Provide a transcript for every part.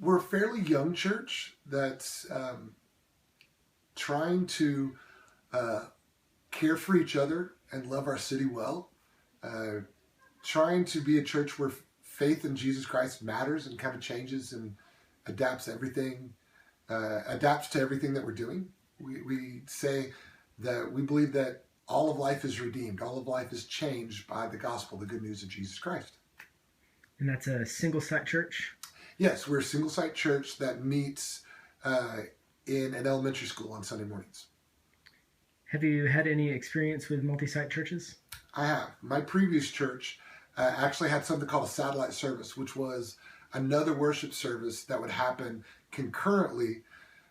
We're a fairly young church that's trying to care for each other and love our city well. Trying to be a church where faith in Jesus Christ matters and kind of changes and adapts to everything that we're doing. We say that we believe that all of life is redeemed, all of life is changed by the gospel, the good news of Jesus Christ. And that's a single-site church? Yes, we're a single-site church that meets in an elementary school on Sunday mornings. Have you had any experience with multi-site churches? I have. My previous church actually had something called a satellite service, which was another worship service that would happen concurrently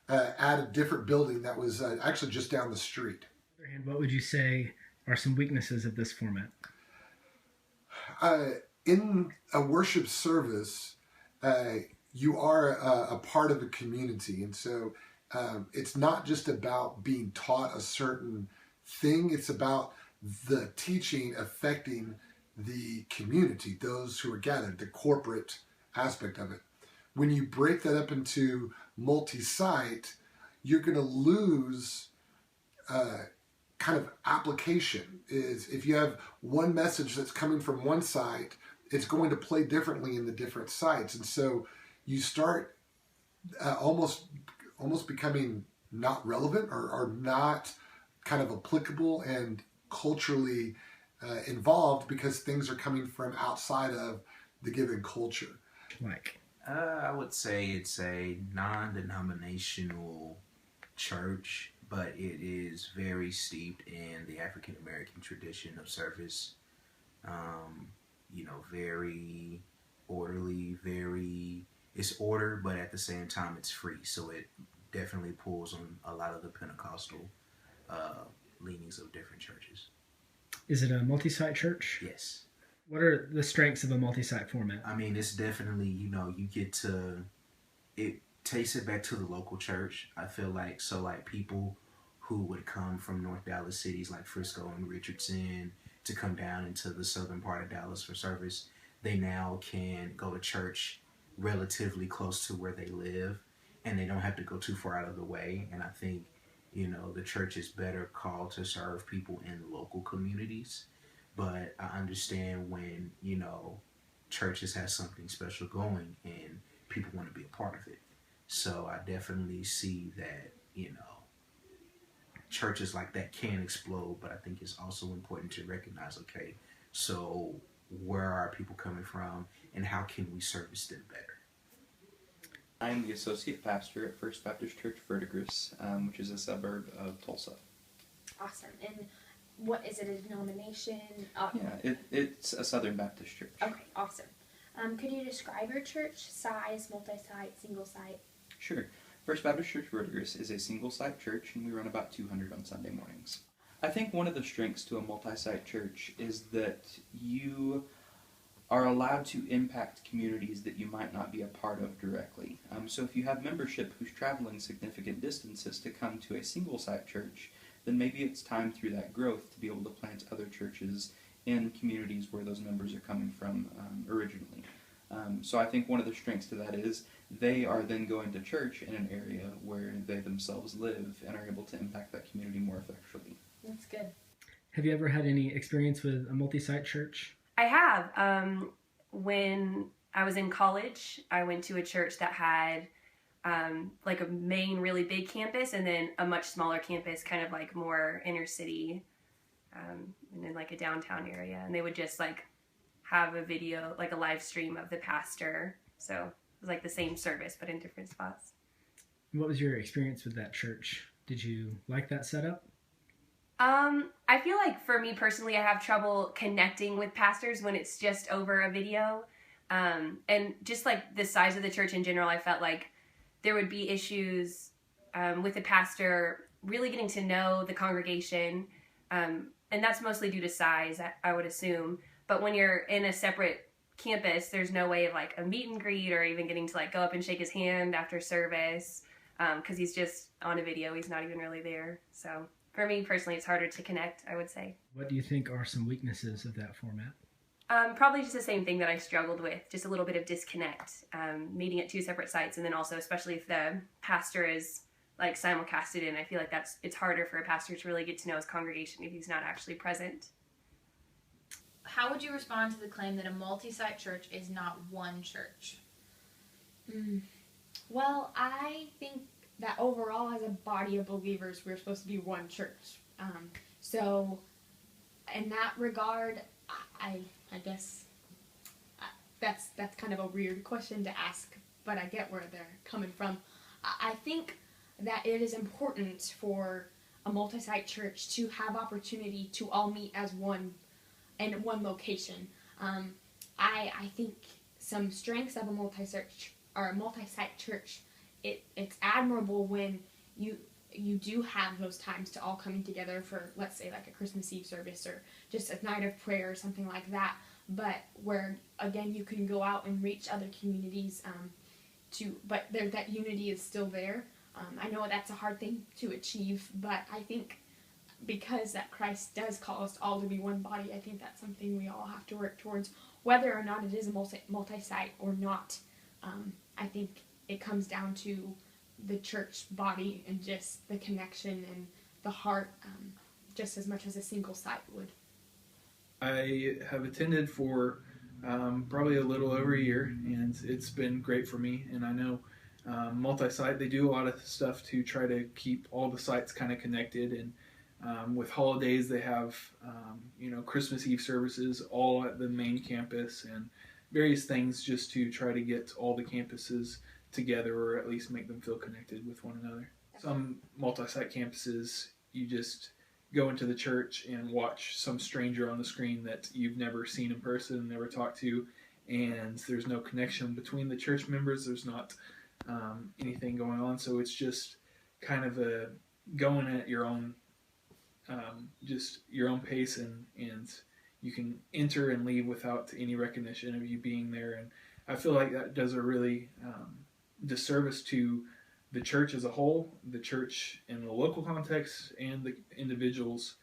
at a different building that was actually just down the street. On the other hand, what would you say are some weaknesses of this format? In a worship service, you are a part of a community, and so it's not just about being taught a certain thing, it's about the teaching affecting the community, those who are gathered, the corporate aspect of it. When you break that up into multi-site, you're going to lose kind of application. Is if you have one message that's coming from one site, it's going to play differently in the different sites, and so you start almost becoming not relevant or not kind of applicable and culturally involved because things are coming from outside of the given culture. Like? I would say it's a non-denominational church, but it is very steeped in the African American tradition of service. Very orderly, it's order, but at the same time it's free. So it definitely pulls on a lot of the Pentecostal leanings of different churches. Is it a multi-site church? Yes. What are the strengths of a multi-site format? I mean, it's definitely, you get to, it takes it back to the local church. I feel like, people who would come from North Dallas cities like Frisco and Richardson to come down into the southern part of Dallas for service, they now can go to church relatively close to where they live, and they don't have to go too far out of the way. And I think, the church is better called to serve people in local communities. But I understand when, churches have something special going and people want to be a part of it. So I definitely see that, churches like that can explode, but I think it's also important to recognize, okay, so where are people coming from and how can we service them better? I am the associate pastor at First Baptist Church Verdigris, which is a suburb of Tulsa. Awesome. And what is it, a denomination? It's a Southern Baptist church. Okay, awesome. Could you describe your church, size, multi-site, single-site? Sure. First Baptist Church Verdigris is a single-site church, and we run about 200 on Sunday mornings. I think one of the strengths to a multi-site church is that you are allowed to impact communities that you might not be a part of directly. So if you have membership who's traveling significant distances to come to a single-site church, then maybe it's time through that growth to be able to plant other churches in communities where those members are coming from originally. So I think one of the strengths to that is they are then going to church in an area where they themselves live and are able to impact that community more effectively. That's good. Have you ever had any experience with a multi-site church? I have. When I was in college, I went to a church that had like a main really big campus and then a much smaller campus, kind of like more inner city, and then like a downtown area. And they would just like have a video, like a live stream of the pastor. So it was like the same service, but in different spots. What was your experience with that church? Did you like that setup? I feel like for me personally, I have trouble connecting with pastors when it's just over a video. And just like the size of the church in general, I felt like there would be issues with the pastor really getting to know the congregation. And that's mostly due to size, I would assume. But when you're in a separate campus, there's no way of like a meet and greet or even getting to like go up and shake his hand after service. Because he's just on a video, he's not even really there. So for me personally, it's harder to connect, I would say. What do you think are some weaknesses of that format? Probably just the same thing that I struggled with, just a little bit of disconnect, meeting at two separate sites, and then also, especially if the pastor is like simulcasted in, I feel like it's harder for a pastor to really get to know his congregation if he's not actually present. How would you respond to the claim that a multi-site church is not one church? Well, I think that overall, as a body of believers, we're supposed to be one church. So, in that regard, I guess that's kind of a weird question to ask, but I get where they're coming from. I think that it is important for a multi-site church to have opportunity to all meet as one in one location. I think some strengths of a multi-site church, it's admirable when you do have those times to all coming together for, let's say, like a Christmas Eve service or just a night of prayer or something like that, but where, again, you can go out and reach other communities but that unity is still there. I know that's a hard thing to achieve, but I think because that Christ does call us all to be one body, I think that's something we all have to work towards, whether or not it is a multi-site or not. I think it comes down to the church body and just the connection and the heart, just as much as a single site would. I have attended for probably a little over a year, and it's been great for me. And I know multi-site, they do a lot of stuff to try to keep all the sites kind of connected. And with holidays, they have Christmas Eve services all at the main campus and various things just to try to get all the campuses together, or at least make them feel connected with one another. Some multi-site campuses, you just go into the church and watch some stranger on the screen that you've never seen in person, never talked to, and there's no connection between the church members. There's not anything going on, so it's just kind of a going at your own, just your own pace, and you can enter and leave without any recognition of you being there. And I feel like that does a really disservice to the church as a whole, the church in the local context, and the individuals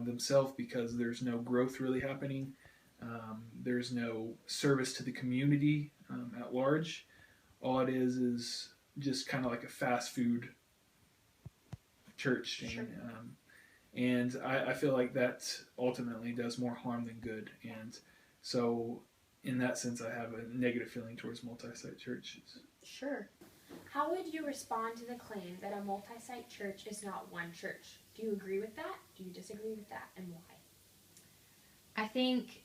themselves, because there's no growth really happening. There's no service to the community at large. All it is just kind of like a fast food church chain. Sure. And I feel like that ultimately does more harm than good. And so in that sense, I have a negative feeling towards multi-site churches. Sure. How would you respond to the claim that a multi-site church is not one church? Do you agree with that? Do you disagree with that? And why? I think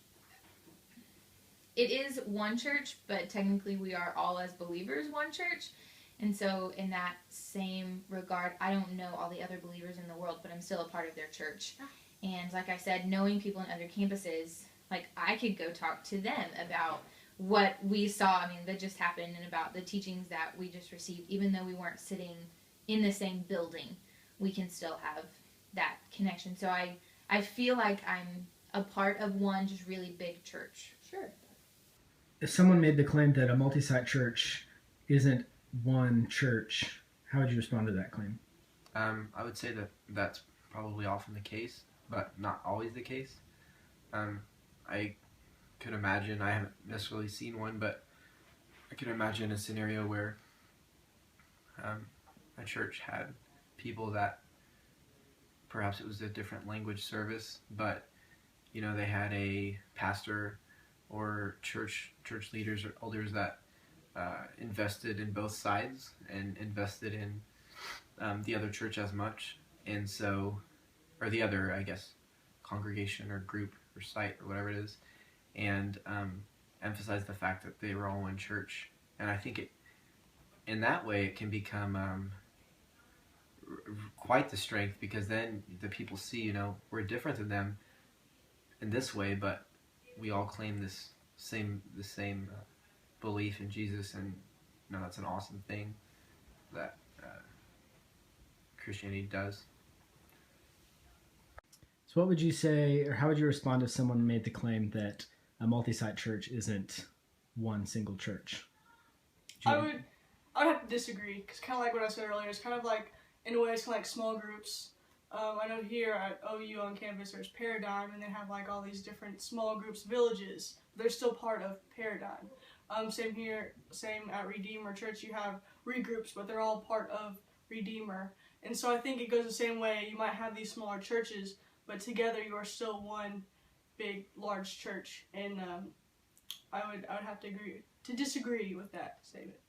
it is one church, but technically we are all as believers one church. And so in that same regard, I don't know all the other believers in the world, but I'm still a part of their church. And like I said, knowing people in other campuses, like I could go talk to them about what we saw, that just happened, and about the teachings that we just received. Even though we weren't sitting in the same building, we can still have that connection. So I feel like I'm a part of one just really big church. Sure. If someone made the claim that a multi-site church isn't one church, how would you respond to that claim? I would say that that's probably often the case, but not always the case. I could imagine, I haven't necessarily seen one, but I could imagine a scenario where a church had people that perhaps it was a different language service, but they had a pastor or church leaders or elders that invested in both sides and invested in the other church as much, and so, or the other, I guess, congregation or group or site or whatever it is, and emphasize the fact that they were all one church. And I think in that way it can become quite the strength, because then the people see, we're different than them in this way, but we all claim the same belief in Jesus, and that's an awesome thing that Christianity does. So what would you say, or how would you respond if someone made the claim that a multi-site church isn't one single church? I would have to disagree, because kind of like what I said earlier, it's kind of like, in a way, it's kind of like small groups. I know here at OU on campus there's Paradigm, and they have like all these different small groups, villages. They're still part of Paradigm. Same here, same at Redeemer Church. You have regroups, but they're all part of Redeemer. And so I think it goes the same way. You might have these smaller churches, but together you are still one big, large church. And I would have to disagree with that statement.